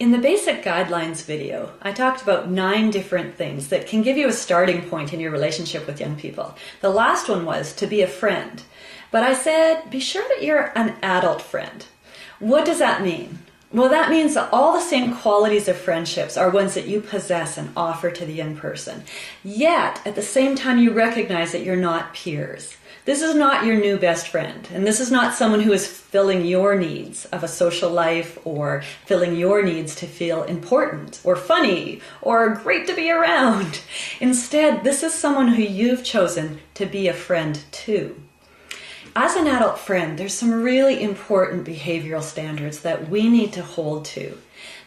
In the basic guidelines video, I talked about 9 different things that can give you a starting point in your relationship with young people. The last one was to be a friend. But I said, be sure that you're an adult friend. What does that mean? Well, that means that all the same qualities of friendships are ones that you possess and offer to the young person. Yet, at the same time, you recognize that you're not peers. This is not your new best friend, and this is not someone who is filling your needs of a social life or filling your needs to feel important or funny or great to be around. Instead, this is someone who you've chosen to be a friend to. As an adult friend, there's some really important behavioral standards that we need to hold to,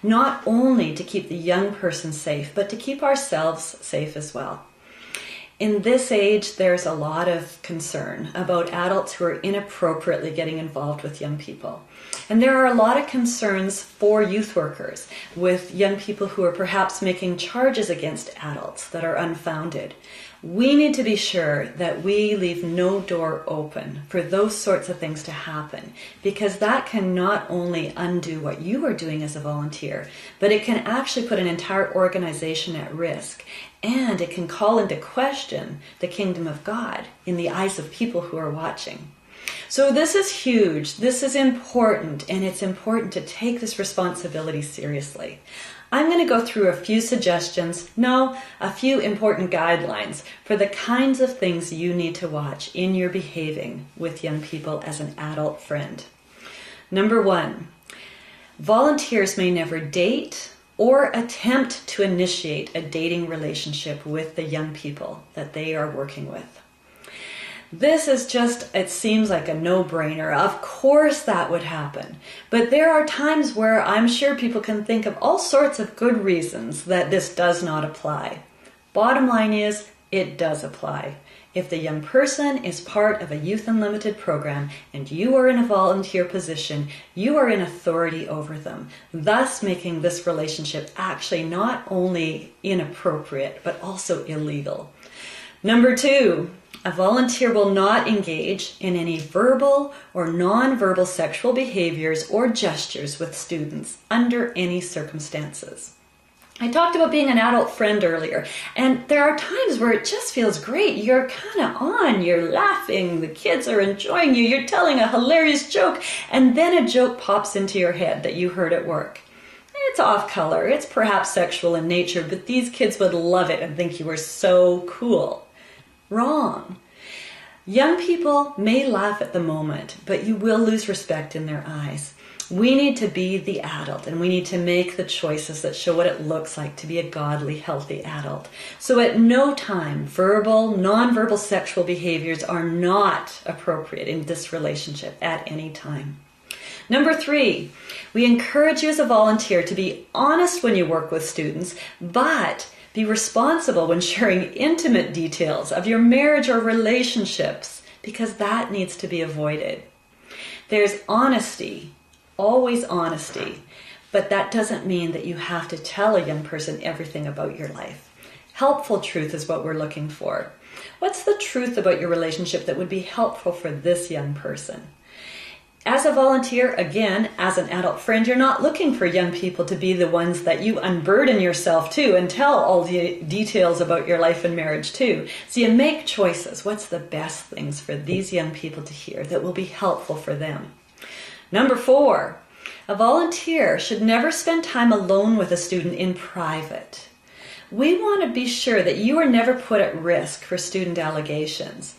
not only to keep the young person safe, but to keep ourselves safe as well. In this age, there's a lot of concern about adults who are inappropriately getting involved with young people. And there are a lot of concerns for youth workers with young people who are perhaps making charges against adults that are unfounded. We need to be sure that we leave no door open for those sorts of things to happen, because that can not only undo what you are doing as a volunteer, but it can actually put an entire organization at risk. And it can call into question the kingdom of God in the eyes of people who are watching. So this is huge, this is important, and it's important to take this responsibility seriously. I'm going to go through a few suggestions, a few important guidelines for the kinds of things you need to watch in your behaving with young people as an adult friend. Number 1, volunteers may never date or attempt to initiate a dating relationship with the young people that they are working with. This is just, it seems like a no-brainer. Of course that would happen. But there are times where I'm sure people can think of all sorts of good reasons that this does not apply. Bottom line is, it does apply. If the young person is part of a Youth Unlimited program and you are in a volunteer position, you are in authority over them, thus making this relationship actually not only inappropriate, but also illegal. Number 2, a volunteer will not engage in any verbal or non-verbal sexual behaviors or gestures with students under any circumstances. I talked about being an adult friend earlier, and there are times where it just feels great. You're kind of on, you're laughing, the kids are enjoying you, you're telling a hilarious joke, and then a joke pops into your head that you heard at work. It's off color, it's perhaps sexual in nature, but these kids would love it and think you were so cool. Wrong. Young people may laugh at the moment, but you will lose respect in their eyes. We need to be the adult, and we need to make the choices that show what it looks like to be a godly, healthy adult. So at no time, verbal, non-verbal sexual behaviors are not appropriate in this relationship at any time. Number 3, we encourage you as a volunteer to be honest when you work with students, but be responsible when sharing intimate details of your marriage or relationships, because that needs to be avoided. There's honesty, always honesty, but that doesn't mean that you have to tell a young person everything about your life. Helpful truth is what we're looking for. What's the truth about your relationship that would be helpful for this young person? As a volunteer, again, as an adult friend, you're not looking for young people to be the ones that you unburden yourself to and tell all the details about your life and marriage to. So you make choices. What's the best things for these young people to hear that will be helpful for them? Number 4, a volunteer should never spend time alone with a student in private. We want to be sure that you are never put at risk for student allegations.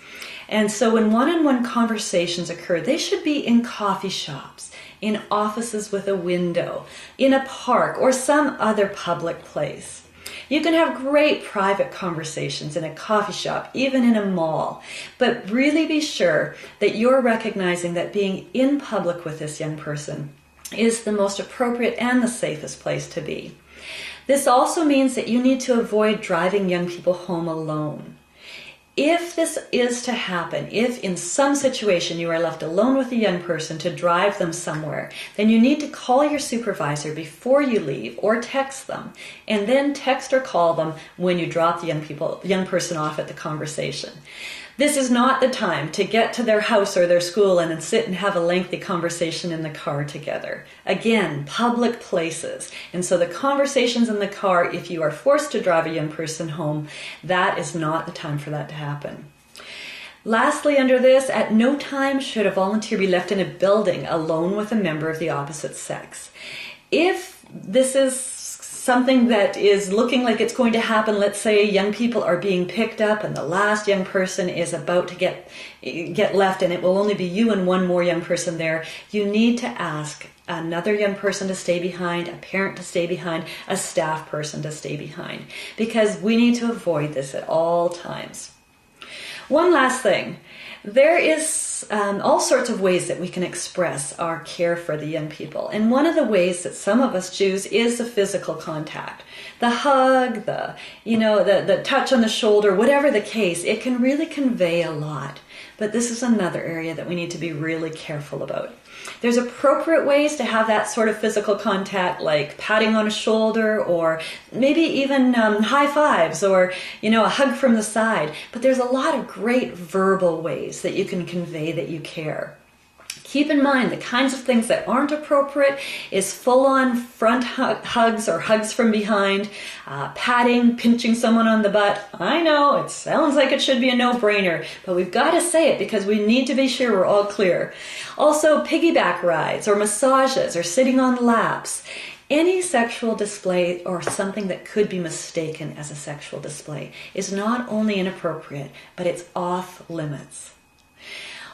And so when one-on-one conversations occur, they should be in coffee shops, in offices with a window, in a park, or some other public place. You can have great private conversations in a coffee shop, even in a mall, but really be sure that you're recognizing that being in public with this young person is the most appropriate and the safest place to be. This also means that you need to avoid driving young people home alone. If this is to happen, if in some situation you are left alone with a young person to drive them somewhere, then you need to call your supervisor before you leave or text them, and then text or call them when you drop the young person off at the conversation. This is not the time to get to their house or their school and then sit and have a lengthy conversation in the car together. Again, public places. And so the conversations in the car, if you are forced to drive a young person home, that is not the time for that to happen. Lastly, under this, at no time should a volunteer be left in a building alone with a member of the opposite sex. If this is something that is looking like it's going to happen, let's say young people are being picked up and the last young person is about to get left and it will only be you and one more young person there, you need to ask another young person to stay behind, a parent to stay behind, a staff person to stay behind, because we need to avoid this at all times. One last thing. There is all sorts of ways that we can express our care for the young people. And one of the ways that some of us choose is the physical contact. The hug, the touch on the shoulder, whatever the case, it can really convey a lot. But this is another area that we need to be really careful about. There's appropriate ways to have that sort of physical contact, like patting on a shoulder or maybe even high fives or, a hug from the side. But there's a lot of great verbal ways that you can convey that you care. Keep in mind the kinds of things that aren't appropriate is full-on front hugs or hugs from behind, patting, pinching someone on the butt. I know, it sounds like it should be a no-brainer, but we've got to say it because we need to be sure we're all clear. Also, piggyback rides or massages or sitting on laps. Any sexual display or something that could be mistaken as a sexual display is not only inappropriate, but it's off limits.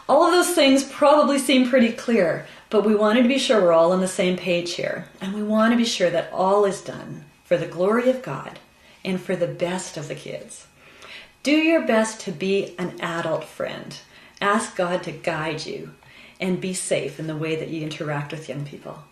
All of those things probably seem pretty clear, but we wanted to be sure we're all on the same page here. And we want to be sure that all is done for the glory of God and for the best of the kids. Do your best to be an adult friend. Ask God to guide you and be safe in the way that you interact with young people.